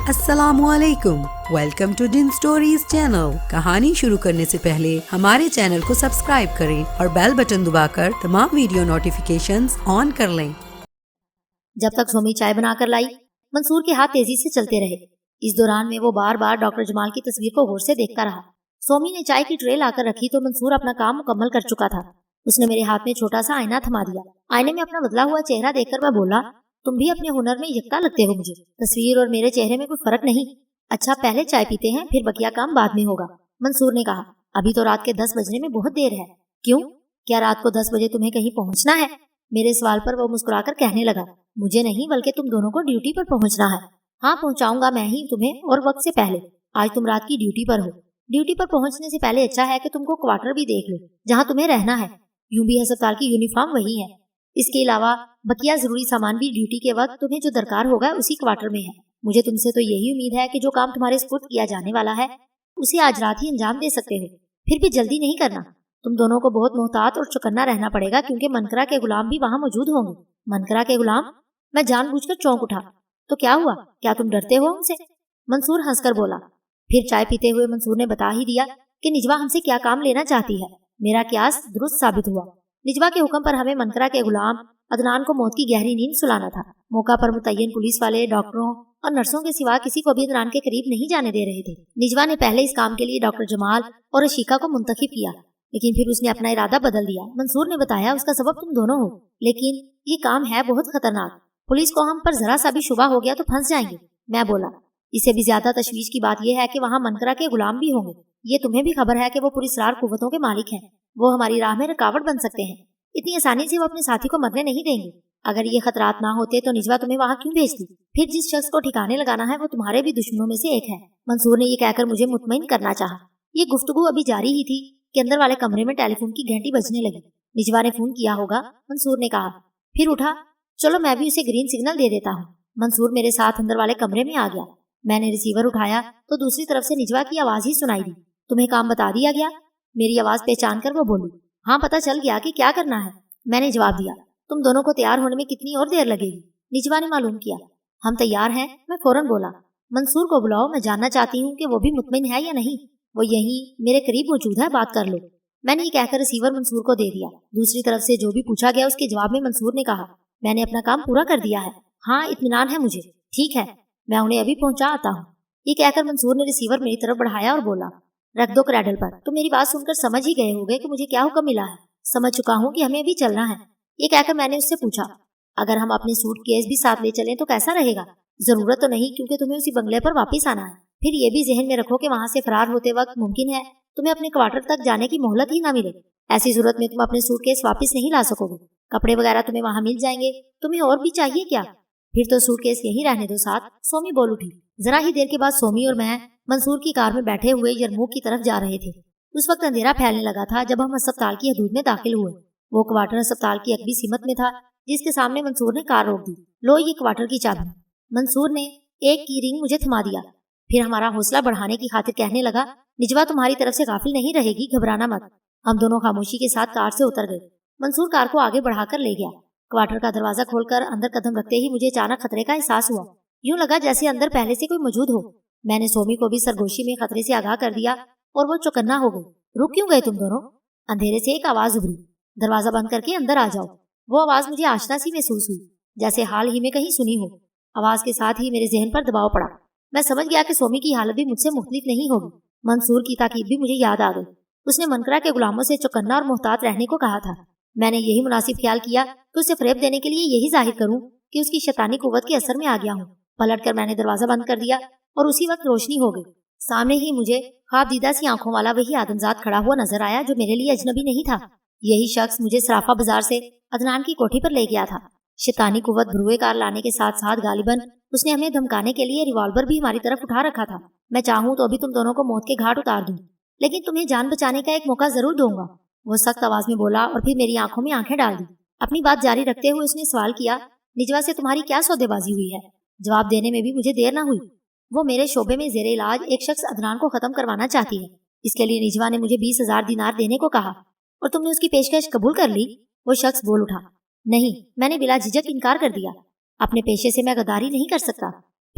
السلام علیکم، welcome to done stories channel. کہانی شروع کرنے سے پہلے ہمارے چینل کو سبسکرائب کریں اور بیل بٹن دبا کر تمام ویڈیو نوٹیفیکیشنز آن کر لیں۔ جب تک سومی چائے بنا کر لائی، منصور کے ہاتھ تیزی سے چلتے رہے۔ اس دوران میں وہ بار بار ڈاکٹر جمال کی تصویر کو غور سے دیکھتا رہا۔ سومی نے چائے کی ٹرے لا کر رکھی تو منصور اپنا کام مکمل کر چکا تھا۔ اس نے میرے ہاتھ میں چھوٹا سا آئینہ تھما دیا۔ آئینے میں اپنا بدلا ہوا چہرہ دیکھ کر میں بولا، تم بھی اپنے ہنر میں یکتا لگتے ہو مجھے۔ تصویر اور میرے چہرے میں کوئی فرق نہیں۔ اچھا، پہلے چائے پیتے ہیں، پھر بقیہ کام بعد میں ہوگا، منصور نے کہا۔ ابھی تو رات کے 10 بجنے میں بہت دیر ہے۔ کیوں؟ کیا رات کو 10 بجے تمہیں کہیں پہنچنا ہے؟ میرے سوال پر وہ مسکرا کر کہنے لگا، مجھے نہیں بلکہ تم دونوں کو ڈیوٹی پر پہنچنا ہے۔ ہاں، پہنچاؤں گا میں ہی تمہیں، اور وقت سے پہلے۔ آج تم رات کی ڈیوٹی پر ہو۔ ڈیوٹی پر پہنچنے سے پہلے اچھا ہے کہ تم کو کوارٹر بھی دیکھ لو جہاں تمہیں رہنا ہے۔ یوں بھی ہسپتال کی یونیفارم وہی ہے۔ اس کے علاوہ بقیہ ضروری سامان بھی ڈیوٹی کے وقت تمہیں جو درکار ہوگا اسی کوارٹر میں ہے۔ مجھے تم سے تو یہی امید ہے کہ جو کام تمہارے سپرد کیا جانے والا ہے اسے آج رات ہی انجام دے سکتے ہو۔ پھر بھی جلدی نہیں کرنا۔ تم دونوں کو بہت محتاط اور چوکنا رہنا پڑے گا کیونکہ منکرا کے غلام بھی وہاں موجود ہوں گے۔ منکرا کے غلام؟ میں جان بوجھ کر چونک اٹھا۔ تو کیا ہوا؟ کیا تم ڈرتے ہو ان سے؟ منصور ہنس کر بولا۔ پھر چائے پیتے ہوئے منصور نے بتا ہی دیا کہ نجوا ہم سے کیا کام لینا چاہتی ہے۔ میرا قیاس درست ثابت ہوا۔ نجوا کے حکم پر ہمیں منکرا کے غلام عدنان کو موت کی گہری نیند سلانا تھا۔ موقع پر متعین پولیس والے، ڈاکٹروں اور نرسوں کے سوا کسی کو بھی عدنان کے قریب نہیں جانے دے رہے تھے۔ نجوا نے پہلے اس کام کے لیے ڈاکٹر جمال اور عشیقہ کو منتخب کیا، لیکن پھر اس نے اپنا ارادہ بدل دیا۔ منصور نے بتایا اس کا سبب تم دونوں ہو، لیکن یہ کام ہے بہت خطرناک۔ پولیس کو ہم پر ذرا سا بھی شبہ ہو گیا تو پھنس جائیں گے۔ میں بولا، اس سے بھی زیادہ تشویش کی بات یہ ہے کہ وہاں منکرا کے غلام بھی ہوں گے۔ یہ تمہیں بھی خبر ہے کہ وہ پراسرار قوتوں کے مالک ہیں۔ وہ ہماری راہ میں رکاوٹ بن سکتے ہیں۔ اتنی آسانی سے وہ اپنے ساتھی کو مرنے نہیں دیں گے۔ اگر یہ خطرات نہ ہوتے تو نجوا تمہیں وہاں کیوں بھیجتی؟ پھر جس شخص کو ٹھکانے لگانا ہے وہ تمہارے بھی دشمنوں میں سے ایک ہے۔ منصور نے یہ کہہ کر مجھے مطمئن کرنا چاہا۔ یہ گفتگو ابھی جاری ہی تھی کہ اندر والے کمرے میں ٹیلی فون کی گھنٹی بجنے لگی۔ نجوا نے فون کیا ہوگا، منصور نے کہا۔ پھر اٹھا، چلو میں بھی اسے گرین سگنل دے دیتا ہوں۔ منصور میرے ساتھ اندر والے کمرے میں آ گیا۔ میں نے ریسیور اٹھایا تو دوسری طرف سے نجوا کی آواز ہی سنائی دی۔ تمہیں کام بتا دیا گیا؟ میری آواز پہچان کر وہ بولی، ہاں پتہ چل گیا کہ کیا کرنا ہے۔ میں نے جواب دیا، تم دونوں کو تیار ہونے میں کتنی اور دیر لگے گی؟ نجوا نے معلوم کیا۔ ہم تیار ہیں، میں فوراً بولا۔ منصور کو بلاؤ، میں جاننا چاہتی ہوں کہ وہ بھی مطمئن ہے یا نہیں۔ وہ یہیں میرے قریب موجود ہے، بات کر لو۔ میں نے یہ کہہ کر ریسیور منصور کو دے دیا۔ دوسری طرف سے جو بھی پوچھا گیا اس کے جواب میں منصور نے کہا، میں نے اپنا کام پورا کر دیا ہے۔ ہاں، اطمینان ہے مجھے۔ ٹھیک ہے، میں انہیں ابھی پہنچا آتا ہوں۔ یہ کہہ کر منصور نے ریسیور میری طرف بڑھایا اور بولا، رکھ دو کریڈل پر۔ تو میری بات سن کر سمجھ ہی گئے ہوگے کہ مجھے کیا حکم ملا ہے۔ سمجھ چکا ہوں کہ ہمیں ابھی چلنا ہے۔ یہ کہہ کر میں نے اس سے پوچھا، اگر ہم اپنے سوٹ کیس بھی ساتھ لے چلیں تو کیسا رہے گا؟ ضرورت تو نہیں، کیونکہ تمہیں اسی بنگلے پر واپس آنا ہے۔ پھر یہ بھی ذہن میں رکھو کہ وہاں سے فرار ہوتے وقت ممکن ہے تمہیں اپنے کوارٹر تک جانے کی مہلت ہی نہ ملے۔ ایسی صورت میں تم اپنے سوٹ کیس واپس نہیں لا سکو گے۔ کپڑے وغیرہ تمہیں وہاں مل جائیں گے۔ تمہیں اور بھی چاہیے کیا؟ پھر تو سوٹ کیس یہی رہنے دو ساتھ۔ سومی بول اٹھی۔ ذرا ہی دیر کے بعد سومی اور میں منصور کی کار میں بیٹھے ہوئے یرموک کی طرف جا رہے تھے۔ اس وقت اندھیرا پھیلنے لگا تھا جب ہم ہسپتال کی حدود میں داخل ہوئے۔ وہ کوارٹر ہسپتال کی اگلی سمت میں تھا جس کے سامنے منصور نے کار روک دی۔ لو یہ کوارٹر کی چابی۔ منصور نے ایک کی رنگ مجھے تھما دیا، پھر ہمارا حوصلہ بڑھانے کی خاطر کہنے لگا، نجوا تمہاری طرف سے غافل نہیں رہے گی، گھبرانا مت۔ ہم دونوں خاموشی کے ساتھ کار سے اتر گئے۔ منصور کار کو آگے بڑھا کر لے گیا۔ کوارٹر کا دروازہ کھول کر اندر قدم رکھتے ہی مجھے اچانک خطرے کا احساس ہوا۔ یوں لگا جیسے اندر پہلے سے کوئی موجود ہو۔ میں نے سومی کو بھی سرگوشی میں خطرے سے آگاہ کر دیا اور وہ چوکنا ہو گئی۔ رک کیوں گئے تم دونوں؟ اندھیرے سے ایک آواز ابھری، دروازہ بند کر کے اندر آ جاؤ۔ وہ آواز مجھے آشنا سی محسوس ہوئی، جیسے حال ہی میں کہیں سنی ہو۔ آواز کے ساتھ ہی میرے ذہن پر دباؤ پڑا۔ میں سمجھ گیا کہ سومی کی حالت بھی مجھ سے مختلف نہیں ہوگی۔ منصور کی تاکید بھی مجھے یاد آ گئی۔ اس نے منکرا کے غلاموں سے چوکنا اور محتاط رہنے کو کہا تھا۔ میں نے یہی مناسب خیال کیا کہ اسے فریب دینے کے لیے یہی ظاہر کروں کہ اس کی شیطانی قوت کے اثر میں آ گیا ہوں۔ پلٹ کر میں نے دروازہ بند کر دیا اور اسی وقت روشنی ہو گئی۔ سامنے ہی مجھے خواب دیدہ سی آنکھوں والا وہی آدمزاد کھڑا ہوا نظر آیا جو میرے لیے اجنبی نہیں تھا۔ یہی شخص مجھے صرافہ بازار سے عدنان کی کوٹھی پر لے گیا تھا۔ شیطانی قوت بھروئے کار لانے کے ساتھ ساتھ غالباً اس نے ہمیں دھمکانے کے لیے ریوالور بھی ہماری طرف اٹھا رکھا تھا۔ میں چاہوں تو ابھی تم دونوں کو موت کے گھاٹ اتار دوں، لیکن تمہیں جان بچانے کا ایک موقع ضرور دوں گا، وہ سخت آواز میں بولا اور پھر میری آنکھوں میں آنکھیں ڈال دی۔ اپنی بات جاری رکھتے ہوئے اس نے سوال کیا، نجوا سے تمہاری کیا سودے بازی ہوئی ہے؟ جواب دینے میں بھی مجھے دیر نہ ہوئی۔ وہ میرے شعبے میں زیر علاج ایک شخص عدنان کو ختم کروانا چاہتی ہے۔ اس کے لیے نجوا نے مجھے 20,000 دینار دینے کو کہا، اور تم نے اس کی پیشکش قبول کر لی؟ وہ شخص بول اٹھا، نہیں، میں نے بلا جھجک انکار کر دیا۔ اپنے پیشے سے میں غداری نہیں کر سکتا۔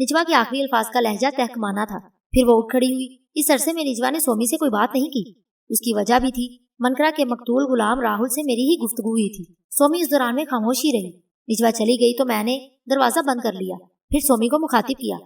نجوا کے آخری الفاظ کا لہجہ تحکمانہ تھا۔ پھر وہ اٹھ کھڑی ہوئی۔ اس عرصے میں نجوا نے سومی سے کوئی بات نہیں کی۔ اس کی وجہ بھی تھی، منکرا کے مقتول غلام راہل سے میری ہی گفتگو ہوئی تھی۔ سومی اس دوران میں خاموش ہی رہی۔ نجوا چلی گئی تو میں نے دروازہ بند کر لیا۔ پھر سومی کو مخاطب کیا،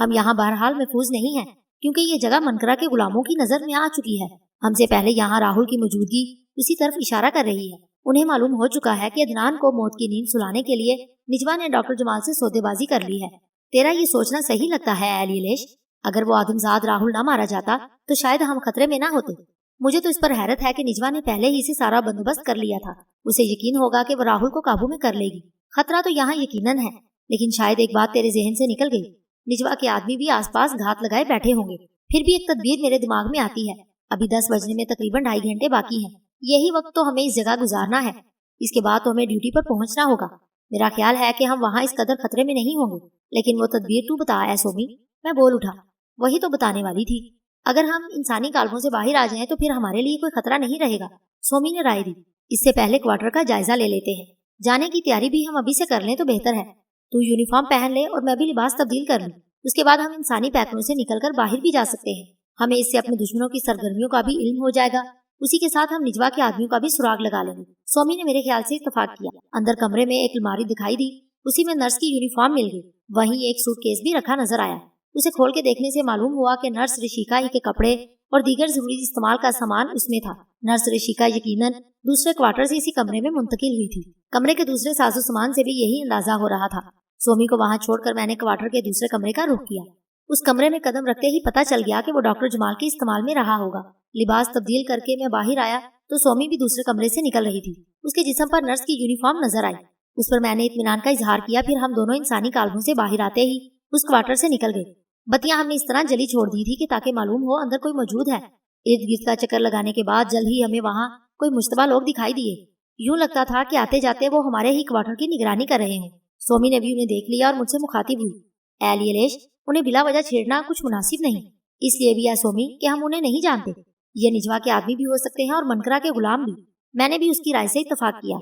ہم یہاں بہرحال محفوظ نہیں ہیں، کیونکہ یہ جگہ منکرا کے غلاموں کی نظر میں آ چکی ہے۔ ہم سے پہلے یہاں راہل کی موجودگی اسی طرف اشارہ کر رہی ہے۔ انہیں معلوم ہو چکا ہے کہ عدنان کو موت کی نیند سلانے کے لیے نجوا نے ڈاکٹر جمال سے سودے بازی کر لی ہے۔ تیرا یہ سوچنا صحیح لگتا ہے اے لیلیش؟ اگر وہ آدمزاد راہل نہ مارا جاتا تو شاید ہم خطرے میں نہ ہوتے۔ مجھے تو اس پر حیرت ہے کہ نجوا نے پہلے ہی سے سارا بندوبست کر لیا تھا۔ اسے یقین ہوگا کہ وہ راہل کو قابو میں کر لے گی۔ خطرہ تو یہاں یقیناً ہے، لیکن شاید ایک بات تیرے ذہن سے نکل گئی۔ نجوا کے آدمی بھی آس پاس گھات لگائے بیٹھے ہوں گے۔ پھر بھی ایک تدبیر میرے دماغ میں آتی ہے۔ ابھی 10 بجنے میں تقریباً 2.5 گھنٹے باقی ہیں۔ یہی وقت تو ہمیں اس جگہ گزارنا ہے۔ اس کے بعد تو ہمیں ڈیوٹی پر پہنچنا ہوگا۔ میرا خیال ہے کہ ہم وہاں اس قدر خطرے میں نہیں ہوں گے۔ لیکن وہ تدبیر تو بتا اے سومی۔ میں بول اٹھا، وہی تو بتانے والی تھی۔ اگر ہم انسانی کالموں سے باہر آ جائیں تو پھر ہمارے لیے کوئی خطرہ نہیں رہے گا۔ سومی نے رائے دی، اس سے پہلے کوارٹر کا جائزہ لے لیتے ہیں۔ جانے کی تیاری بھی ہم ابھی سے کر لیں تو بہتر ہے۔ تو یونیفارم پہن لے اور میں بھی لباس تبدیل کر لوں۔ اس کے بعد ہم انسانی پیکروں سے نکل کر باہر بھی جا سکتے ہیں۔ ہمیں اس سے اپنے دشمنوں کی سرگرمیوں کا بھی علم ہو جائے گا۔ اسی کے ساتھ ہم نجوا کے آدمیوں کا بھی سراغ لگا لیں گے۔ سومی نے میرے خیال سے اتفاق کیا۔ اندر کمرے میں ایک الماری دکھائی دی، اسی میں نرس کی یونیفارم مل گئی۔ وہیں ایک سوٹ کیس بھی رکھا نظر آیا۔ اسے کھول کے دیکھنے سے معلوم ہوا کہ نرس رشیکا ہی کے کپڑے اور دیگر ضروری استعمال کا سامان اس میں تھا۔ نرس رشیکا یقیناً دوسرے کوارٹر سے اسی کمرے میں منتقل ہوئی تھی۔ کمرے کے دوسرے ساز و سامان سے بھی یہی اندازہ ہو رہا تھا۔ سومی کو وہاں چھوڑ کر میں نے کوارٹر کے دوسرے کمرے کا رخ کیا۔ اس کمرے میں قدم رکھتے ہی پتہ چل گیا کہ وہ ڈاکٹر جمال کے استعمال میں رہا ہوگا۔ لباس تبدیل کر کے میں باہر آیا تو سومی بھی دوسرے کمرے سے نکل رہی تھی۔ اس کے جسم پر نرس کی یونیفارم نظر آئی۔ اس پر میں نے اطمینان کا اظہار کیا۔ پھر ہم دونوں انسانی کالموں سے باہر آتے ہی اس کوارٹر سے نکل گئے۔ بتیاں ہم نے اس طرح جلی چھوڑ دی تھی کہ تاکہ معلوم ہو اندر کوئی موجود ہے۔ ارد گرد کا چکر لگانے کے بعد جلد ہی ہمیں وہاں کوئی مشتبہ لوگ دکھائی دیے۔ یوں لگتا تھا کہ آتے جاتے وہ ہمارے ہی کوارٹر کی نگرانی کر رہے ہیں۔ سومی نے بھی انہیں دیکھ لیا اور مجھ سے مخاطب ہوئی، اے لیلیش، انہیں بلا وجہ چھیڑنا کچھ مناسب نہیں۔ اس لیے بھی اے سومی کہ ہم انہیں نہیں جانتے۔ یہ نجوا کے آدمی بھی ہو سکتے ہیں اور منکرا کے غلام بھی۔ میں نے بھی اس کی رائے سے اتفاق کیا۔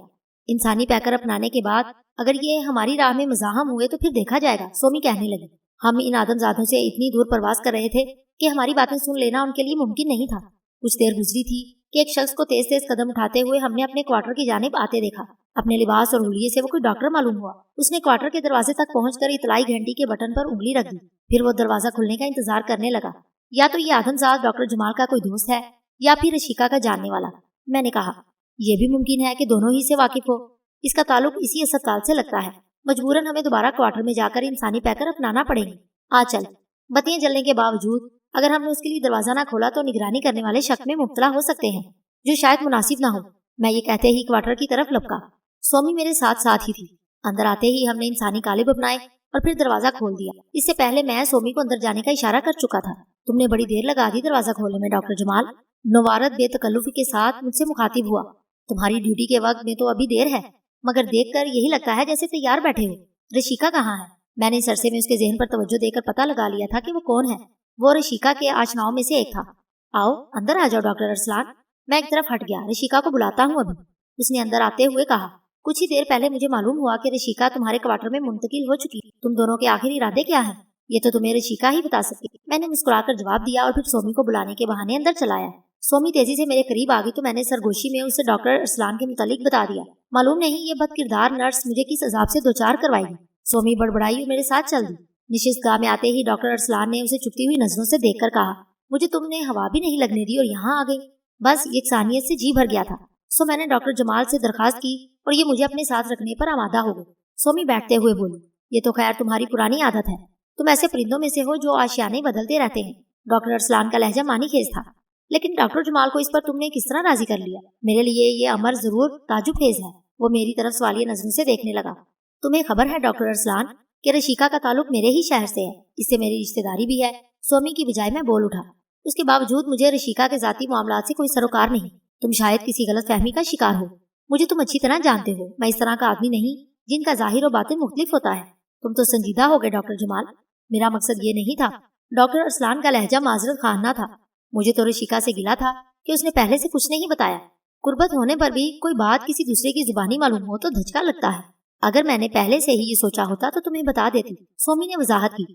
انسانی پیکر اپنانے کے بعد اگر یہ ہماری راہ میں مزاحم ہوئے تو پھر دیکھا جائے گا، سومی کہنے لگی۔ ہم ان آدمزادوں سے اتنی دور پرواز کر رہے تھے کہ ہماری باتیں سن لینا ان کے لیے ممکن نہیں تھا۔ کچھ دیر گزری تھی کہ ایک شخص کو تیز تیز قدم اٹھاتے ہوئے ہم نے اپنے کوارٹر کی جانب آتے دیکھا۔ اپنے لباس اور حلیے سے وہ کوئی ڈاکٹر معلوم ہوا۔ اس نے کوارٹر کے دروازے تک پہنچ کر اطلاعی گھنٹی کے بٹن پر انگلی رکھ دی۔ پھر وہ دروازہ کھلنے کا انتظار کرنے لگا۔ یا تو یہ آدمزاد ڈاکٹر جمال کا کوئی دوست ہے یا پھر رشیکا کا جاننے والا۔ میں نے کہا، یہ بھی ممکن ہے کہ دونوں ہی سے واقف ہو۔ اس کا تعلق اسی اسپتال سے لگتا ہے۔ مجبوراً ہمیں دوبارہ کوارٹر میں جا کر انسانی پیکر اپنانا پڑیں گے۔ آ چل۔ بتیاں جلنے کے باوجود اگر ہم نے اس کے لیے دروازہ نہ کھولا تو نگرانی کرنے والے شک میں مبتلا ہو سکتے ہیں، جو شاید مناسب نہ ہو۔ میں یہ کہتے ہی کوارٹر کی طرف لپکا۔ سومی میرے ساتھ ہی تھی۔ اندر آتے ہی ہم نے انسانی قالب اپنائے اور پھر دروازہ کھول دیا۔ اس سے پہلے میں سومی کو اندر جانے کا اشارہ کر چکا تھا۔ تم نے بڑی دیر لگا دی دروازہ کھولنے میں ڈاکٹر جمال، نوارت بے تکلفی کے ساتھ مجھ سے مخاطب ہوا۔ تمہاری ڈیوٹی کے وقت میں تو ابھی دیر ہے، مگر دیکھ کر یہی لگتا ہے جیسے تیار بیٹھے ہو۔ رشیکا کہاں ہے؟ میں نے اس عرصے میں اس کے ذہن پر توجہ دے کر پتہ لگا لیا تھا کہ وہ کون ہے۔ وہ رشیکا کے آشناؤں میں سے ایک تھا۔ آؤ اندر آ جاؤ ڈاکٹر ارسلان۔ میں ایک طرف ہٹ گیا۔ رشیکا کو بلاتا ہوں ابھی، اس نے اندر آتے ہوئے کہا۔ کچھ ہی دیر پہلے مجھے معلوم ہوا کہ رشیکا تمہارے کوارٹر میں منتقل ہو چکی۔ تم دونوں کے آخری ارادے کیا ہیں؟ یہ تو تمہیں رشیکا ہی بتا سکتی۔ میں نے مسکرا کر جواب دیا اور پھر سومی کو بلانے کے بہانے اندر چلایا۔ سومی تیزی سے میرے قریب آ گئی تو میں نے سرگوشی میں اسے ڈاکٹر ارسلان کے متعلق بتا دیا۔ معلوم نہیں یہ بد کردار نرس مجھے کس عذاب سے دوچار کروائے گی۔ سومی بڑبڑائی اور میرے ساتھ چل دی۔ نشست گاہ میں آتے ہی ڈاکٹر ارسلان نے اسے چپتی ہوئی نظروں سے دیکھ کر کہا، مجھے تم نے ہوا بھی نہیں لگنے دی اور یہاں آ گئی۔ بس یکسانیت سے جی بھر گیا تھا، سو میں نے ڈاکٹر جمال سے درخواست کی اور یہ مجھے اپنے ساتھ رکھنے پر آمادہ ہو گئی۔ سومی بیٹھتے ہوئے بولی، یہ تو خیر تمہاری پرانی عادت ہے، تم ایسے پرندوں میں سے ہو جو آشیانے بدلتے رہتے ہیں۔ ڈاکٹر ارسلان کا لہجہ معنی خیز تھا۔ لیکن ڈاکٹر جمال کو اس پر تم نے کس طرح راضی کر لیا؟ میرے لیے یہ امر ضرور تعجب خیز ہے۔ وہ میری طرف سوالیہ نظروں سے دیکھنے لگا۔ تمہیں خبر ہے ڈاکٹر ارسلان کہ رشیکا کا تعلق میرے ہی شہر سے ہے، اس سے میری رشتہ داری بھی ہے۔ سومی کی بجائے میں بول اٹھا۔ اس کے باوجود مجھے رشیکا کے ذاتی معاملات سے کوئی سروکار نہیں۔ تم شاید کسی غلط فہمی کا شکار ہو۔ مجھے تم اچھی طرح جانتے ہو، میں اس طرح کا آدمی نہیں جن کا ظاہر و باطن مختلف ہوتا ہے۔ تم تو سنجیدہ ہو گئے ڈاکٹر جمال۔ میرا مقصد یہ نہیں تھا۔ ڈاکٹر ارسلان کا لہجہ معذرت خواہانہ تھا۔ مجھے تو رشیکا سے گلا تھا کہ اس نے پہلے سے کچھ نہیں بتایا۔ قربت ہونے پر بھی کوئی بات کسی دوسرے کی زبانی معلوم ہو تو دھچکا لگتا ہے۔ اگر میں نے پہلے سے ہی یہ سوچا ہوتا تو تمہیں بتا دیتی۔ سومی نے وضاحت کی۔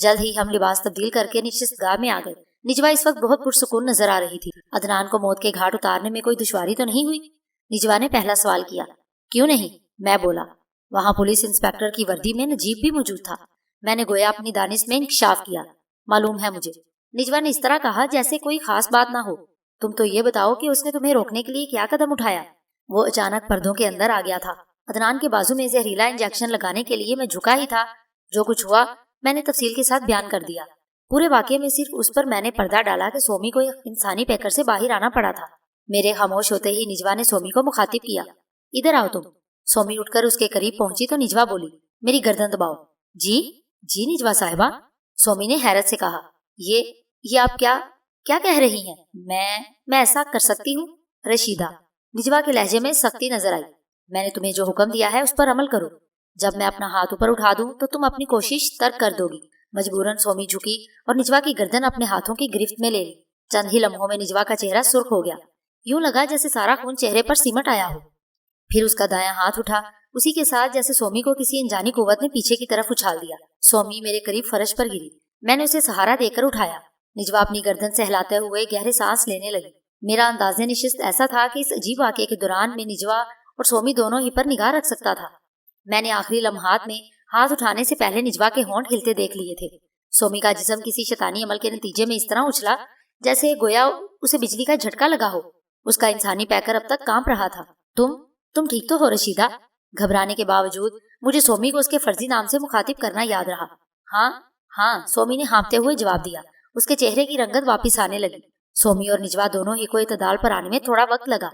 جلد ہی ہم لباس تبدیل کر کے نشست گاہ میں آ گئے۔ نجوا اس وقت بہت پرسکون نظر آ رہی تھی۔ عدنان کو موت کے گھاٹ اتارنے میں کوئی دشواری تو نہیں ہوئی؟ نجوا نے پہلا سوال کیا۔ کیوں نہیں، میں بولا۔ وہاں پولیس انسپیکٹر کی وردی میں نجیب بھی موجود تھا۔ میں نے گویا اپنی دانش میں انکشاف کیا۔ معلوم ہے مجھے، نجوا نے اس طرح کہا جیسے کوئی خاص بات نہ ہو۔ تم تو یہ بتاؤ کہ اس نے تمہیں روکنے کے لیے کیا قدم اٹھایا؟ وہ اچانک پردوں کے اندر آ گیا تھا۔ عدنان کے بازو میں زہریلا انجیکشن لگانے کے لیے میں جھکا ہی تھا۔ جو کچھ ہوا میں نے تفصیل کے ساتھ بیان کر دیا۔ پورے واقعے میں صرف اس پر میں نے پردہ ڈالا کہ سومی کو ایک انسانی پیکر سے باہر آنا پڑا تھا۔ میرے خاموش ہوتے ہی نجوا نے سومی کو مخاطب کیا۔ ادھر آؤ تم۔ سومی اٹھ کر اس کے قریب پہنچی تو نجوا بولی، میری گردن دباؤ۔ جی نجوا صاحبہ، سومی نے حیرت سے کہا۔ یہ آپ کیا کہہ رہی ہیں؟ میں ایسا کر سکتی ہوں؟ رشیدہ، نجوا کے لہجے میں سختی نظر آئی۔ میں نے تمہیں جو حکم دیا ہے اس پر عمل کرو۔ جب میں اپنا ہاتھ اوپر اٹھا دوں تو تم اپنی کوشش ترک کر دو گی۔ مجبوراً سومی جھکی اور نجوا کی گردن اپنے ہاتھوں کی گرفت میں لے لی۔ چند ہی لمحوں میں نجوا کا چہرہ سرخ ہو گیا، یوں لگا جیسے سارا خون چہرے پر سمٹ آیا ہو۔ پھر اس کا دایاں ہاتھ اٹھا، اسی کے ساتھ جیسے سومی کو کسی انجانی قوت نے پیچھے کی طرف اچھال دیا۔ سومی میرے قریب فرش پر گری۔ میں نے اسے سہارا دے کر اٹھایا۔ نجوا اپنی گردن سہلاتے ہوئے گہرے سانس لینے لگی۔ میرا انداز نشست ایسا تھا کہ اس عجیب واقعے کے دوران میں نجوا اور سومی دونوں ہی پر نگاہ رکھ سکتا تھا۔ میں نے آخری لمحات میں ہاتھ اٹھانے سے پہلے نجوا کے ہونٹ ہلتے دیکھ لیے تھے۔ سومی کا جسم کسی شیطانی عمل کے نتیجے میں اس طرح اچھلا جیسے گویا اسے بجلی کا جھٹکا لگا ہو۔ اس کا انسانی پیکر اب تک کانپ رہا تھا۔ تم ٹھیک تو ہو رشیدہ؟ گھبرانے کے باوجود مجھے سومی کو اس کے فرضی نام سے مخاطب کرنا یاد رہا۔ ہاں، سومی نے ہانپتے ہوئے جواب دیا۔ اس کے چہرے کی رنگت واپس آنے لگی۔ سومی اور نجوا دونوں ہی کو اعتدال پر آنے میں تھوڑا وقت لگا۔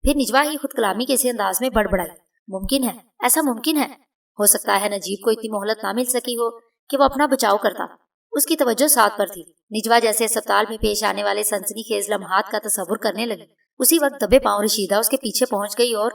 پھر نجوا ہی خود کلامی کے سے انداز میں بڑبڑائی، ممکن ہے، ایسا ممکن ہے۔ ہو سکتا ہے نجیب کو اتنی مہلت نہ مل سکی ہو کہ وہ اپنا بچاؤ کرتا۔ اس کی توجہ ساتھ پر تھی۔ نجوا جیسے اسپتال میں پیش آنے والے سنسنی خیز لمحات کا تصور کرنے لگی۔ اسی وقت دبے پاؤں رشیدہ اس کے پیچھے پہنچ گئی اور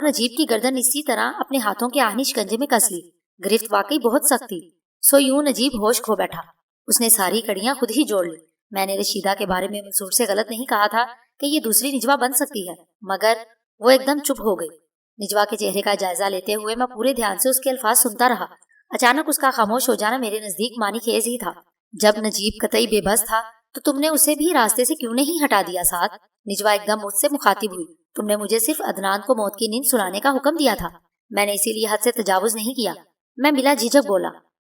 نجیب کی گردن اسی طرح اپنے ہاتھوں کے آہنی شکنجے میں کس لی۔ گرفت واقعی بہت سخت تھی۔ سو یوں نجیب ہوش کھو بیٹھا۔ اس نے ساری کڑیاں خود ہی جوڑ لی۔ میں نے رشیدہ کے بارے میں منصور سے غلط نہیں کہا تھا کہ یہ دوسری نجوا بن سکتی ہے، مگر وہ ایک دم چپ ہو گئی۔ نجوا کے چہرے کا جائزہ لیتے ہوئے میں پورے دھیان سے اس کے الفاظ سنتا رہا۔ اچانک اس کا خاموش ہو جانا میرے نزدیک معنی خیز ہی تھا۔ جب نجیب قطعی بے بس تھا تو تم نے اسے بھی راستے سے کیوں نہیں ہٹا دیا ساتھ؟ نجوا ایک دم مجھ سے مخاطب ہوئی۔ تم نے مجھے صرف عدنان کو موت کی نیند سلانے کا حکم دیا تھا۔ میں نے اسی لیے حد سے تجاوز نہیں کیا۔ میں بلا جھجک بولا،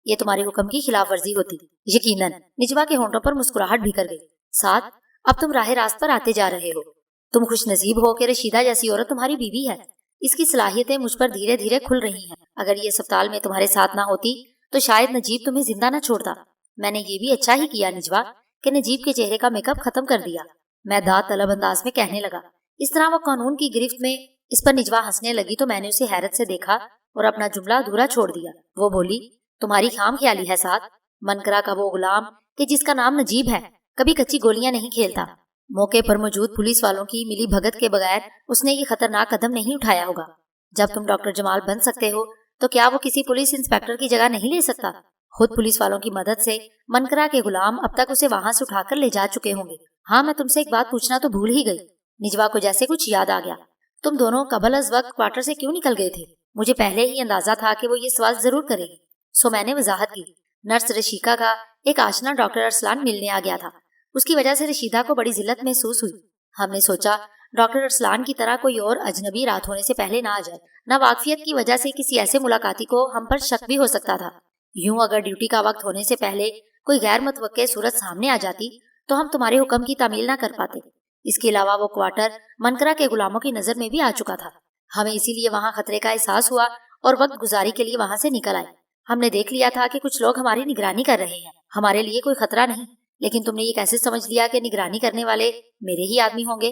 یہ تمہارے حکم کی خلاف ورزی ہوتی۔ یقیناً۔ نجوا کے ہونٹوں پر مسکراہٹ بکھر گئی۔ ساتھ اب تم راہ راست پر آتے جا رہے ہو۔ تم خوش نصیب ہو کہ رشیدہ جیسی عورت تمہاری بیوی ہے۔ اس کی صلاحیتیں مجھ پر دھیرے دھیرے کھل رہی ہیں۔ اگر یہ اسپتال میں تمہارے ساتھ نہ ہوتی تو شاید نجیب تمہیں زندہ نہ چھوڑتا۔ میں نے یہ بھی اچھا ہی کیا نجوا کہ نجیب کے چہرے کا میک اپ ختم کر دیا۔ میں داد طلب انداز میں کہنے لگا۔ اس طرح وہ قانون کی گرفت میں اس پر نجوا ہنسنے لگی تو میں نے اسے حیرت سے دیکھا اور اپنا جملہ ادھورا چھوڑ دیا۔ وہ بولی، تمہاری خام خیالی ہے ساتھ۔ منکرا کا وہ غلام کہ جس کا نام نجیب ہے کبھی کچی گولیاں نہیں کھیلتا۔ موقع پر موجود پولیس والوں کی ملی بھگت کے بغیر اس نے یہ خطرناک قدم نہیں اٹھایا ہوگا۔ جب تم ڈاکٹر جمال بن سکتے ہو تو کیا وہ کسی پولیس انسپیکٹر کی جگہ نہیں لے سکتا؟ خود پولیس والوں کی مدد سے منکرا کے غلام اب تک اسے وہاں سے اٹھا کر لے جا چکے ہوں گے۔ ہاں، میں تم سے ایک بات پوچھنا تو بھول ہی گئی۔ نجوا کو جیسے کچھ یاد آ گیا۔ تم دونوں قبل از وقت کوارٹر سے کیوں نکل گئے تھے؟ مجھے پہلے ہی اندازہ تھا کہ وہ یہ سوال ضرور کرے گی، سو میں نے وضاحت کی۔ نرس رشیقہ کا ایک آشنا ڈاکٹر ارسلان ملنے آ گیا تھا۔ اس کی وجہ سے رشیدہ کو بڑی ذلت محسوس ہوئی۔ ہم نے سوچا ڈاکٹر ارسلان کی طرح کوئی اور اجنبی رات ہونے سے پہلے نہ آ جائے۔ ناواقفیت کی وجہ سے کسی ایسے ملاقاتی کو ہم پر شک بھی ہو سکتا تھا۔ یوں اگر ڈیوٹی کا وقت ہونے سے پہلے کوئی غیر متوقع صورت سامنے آ جاتی تو ہم تمہارے حکم کی تعمیل نہ کر پاتے۔ اس کے علاوہ وہ کوارٹر منکرا کے غلاموں کی نظر میں بھی آ چکا تھا۔ ہمیں اسی لیے وہاں خطرے کا احساس ہوا اور وقت گزاری کے لیے وہاں سے نکل آئے۔ ہم نے دیکھ لیا تھا کہ کچھ لوگ ہماری نگرانی کر رہے ہیں۔ ہمارے لیے کوئی خطرہ نہیں، لیکن تم نے یہ کیسے سمجھ لیا کہ نگرانی کرنے والے میرے ہی آدمی ہوں گے؟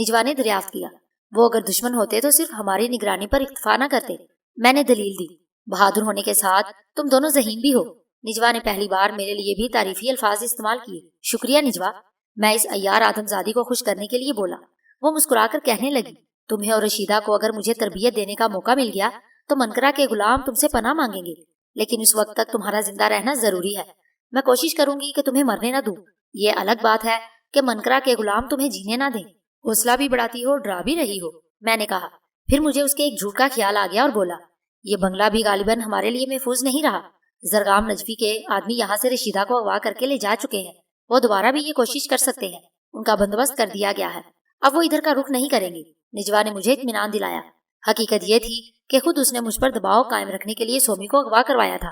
نجوا نے دریافت کیا۔ وہ اگر دشمن ہوتے تو صرف ہماری نگرانی پر اکتفا نہ کرتے۔ میں نے دلیل دی۔ بہادر ہونے کے ساتھ تم دونوں ذہین بھی ہو۔ نجوا نے پہلی بار میرے لیے بھی تعریفی الفاظ استعمال کیے۔ شکریہ نجوا، میں اس عیار آدم زادی کو خوش کرنے کے لیے بولا۔ وہ مسکرا کر کہنے لگی، تمہیں اور رشیدہ کو اگر مجھے تربیت دینے کا موقع مل گیا تو منکرا کے غلام تم سے پناہ مانگیں گے، لیکن اس وقت تک تمہارا زندہ رہنا ضروری ہے۔ میں کوشش کروں گی کہ تمہیں مرنے نہ دوں۔ یہ الگ بات ہے کہ منکرا کے غلام تمہیں جینے نہ دیں۔ حوصلہ بھی بڑھاتی ہو، ڈرا بھی رہی ہو، میں نے کہا۔ پھر مجھے اس کے ایک جھوٹ کا خیال آ گیا اور بولا، یہ بنگلہ بھی غالباً ہمارے لیے محفوظ نہیں رہا۔ زرگام نجفی کے آدمی یہاں سے رشیدہ کو اغوا کر کے لے جا چکے ہیں، وہ دوبارہ بھی یہ کوشش کر سکتے ہیں، ان کا بندوبست کر دیا گیا ہے، اب وہ ادھر کا رخ نہیں کریں گے۔ نجوا نے مجھے اطمینان دلایا۔ حقیقت یہ تھی کہ خود اس نے مجھ پر دباؤ قائم رکھنے کے لیے سومی کو اغوا کروایا تھا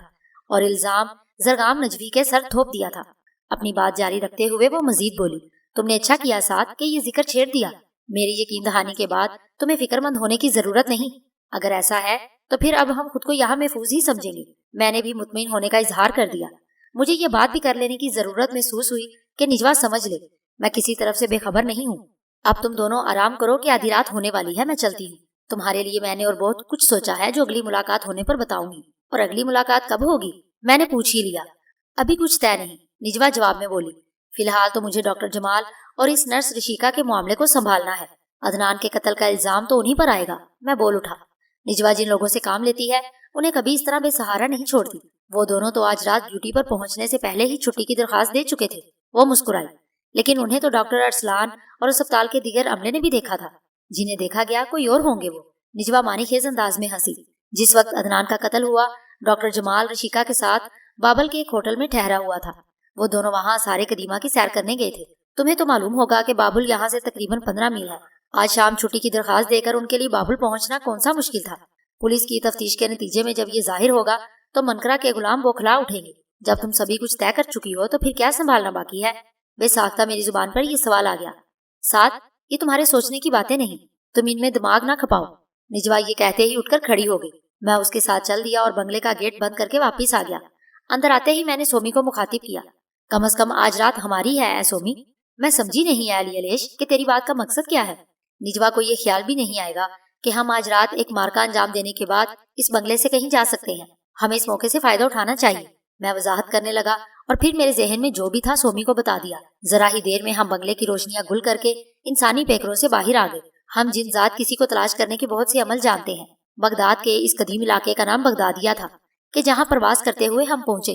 اور الزام زرگام نجفی کے سر تھوپ دیا تھا۔ اپنی بات جاری رکھتے ہوئے وہ مزید بولی، تم نے اچھا کیا ساتھ کہ یہ ذکر چھیڑ دیا، میری یقین دہانی کے بعد تمہیں فکر مند ہونے کی ضرورت نہیں، اگر ایسا ہے تو پھر اب ہم خود کو یہاں محفوظ ہی سمجھیں گے۔ میں نے بھی مطمئن ہونے کا اظہار کر دیا۔ مجھے یہ بات بھی کر لینے کی ضرورت محسوس ہوئی کہ نجوا سمجھ لے میں کسی طرف سے بے خبر نہیں ہوں۔ اب تم دونوں آرام کرو کہ آدھی رات ہونے والی ہے، میں چلتی ہوں۔ تمہارے لیے میں نے اور بہت کچھ سوچا ہے جو اگلی ملاقات ہونے پر بتاؤں گی۔ اور اگلی ملاقات کب ہوگی؟ میں نے پوچھ ہی لیا۔ ابھی کچھ طے نہیں، نجوا جواب میں بولی۔ فی الحال تو مجھے ڈاکٹر جمال اور اس نرس رشیکا کے معاملے کو سنبھالنا ہے، عدنان کے قتل کا الزام تو انہی پر آئے گا، میں بول اٹھا۔ نجوا جن لوگوں سے کام لیتی ہے انہیں کبھی اس طرح بے سہارا نہیں چھوڑتی، وہ دونوں تو آج رات ڈیوٹی پر پہنچنے سے پہلے ہی چھٹی کی درخواست دے چکے تھے۔ وہ مسکرائی، لیکن انہیں تو ڈاکٹر ارسلان اور اسپتال کے دیگر عملے نے بھی دیکھا تھا، جنہیں دیکھا گیا کوئی اور ہوں گے۔ وہ نجوا معنی خیز انداز میں ہنسی۔ جس وقت عدنان کا قتل ہوا ڈاکٹر جمال رشیکا کے ساتھ بابل کے ایک ہوٹل میں ٹھہرا ہوا تھا، وہ دونوں وہاں سارے قدیمہ کی سیر کرنے گئے تھے۔ تمہیں تو معلوم ہوگا کہ بابل یہاں سے تقریباً 15 میل ہے۔ آج شام چھٹی کی درخواست دے کر ان کے لیے بابل پہنچنا کون سا مشکل تھا۔ پولیس کی تفتیش کے نتیجے میں جب یہ ظاہر ہوگا تو منکرا کے غلام بوکھلا اٹھیں گے۔ جب تم سبھی کچھ طے کر چکی ہو تو پھر کیا سنبھالنا باقی ہے؟ بے ساختہ میری زبان پر یہ سوال آ گیا۔ ساتھ یہ تمہارے سوچنے کی باتیں نہیں، تم ان میں دماغ نہ کھپاؤ۔ نجوا یہ کہتے ہی اٹھ کر کھڑی ہو گئی۔ میں اس کے ساتھ چل دیا اور بنگلے کا گیٹ بند کر کے واپس آ گیا۔ اندر آتے ہی میں نے سومی کو مخاطب کیا، کم از کم آج رات ہماری ہے اے سومی۔ میں سمجھی نہیں علی الیش کہ تیری بات کا مقصد کیا ہے۔ نجوا کو یہ خیال بھی نہیں آئے گا کہ ہم آج رات ایک مارکا انجام دینے کے بعد اس بنگلے سے کہیں جا سکتے ہیں، ہمیں اس موقع سے فائدہ اٹھانا چاہیے۔ میں وضاحت کرنے لگا اور پھر میرے ذہن میں جو بھی تھا سومی کو بتا دیا۔ ذرا ہی دیر میں ہم بنگلے کی روشنیاں گل کر کے انسانی پیکروں سے باہر آ گئے۔ ہم جن ذات کسی کو تلاش کرنے کے بہت سے عمل جانتے ہیں۔ بغداد کے اس قدیم علاقے کا نام بغدادیہ تھا کہ جہاں پرواز کرتے ہوئے ہم پہنچے۔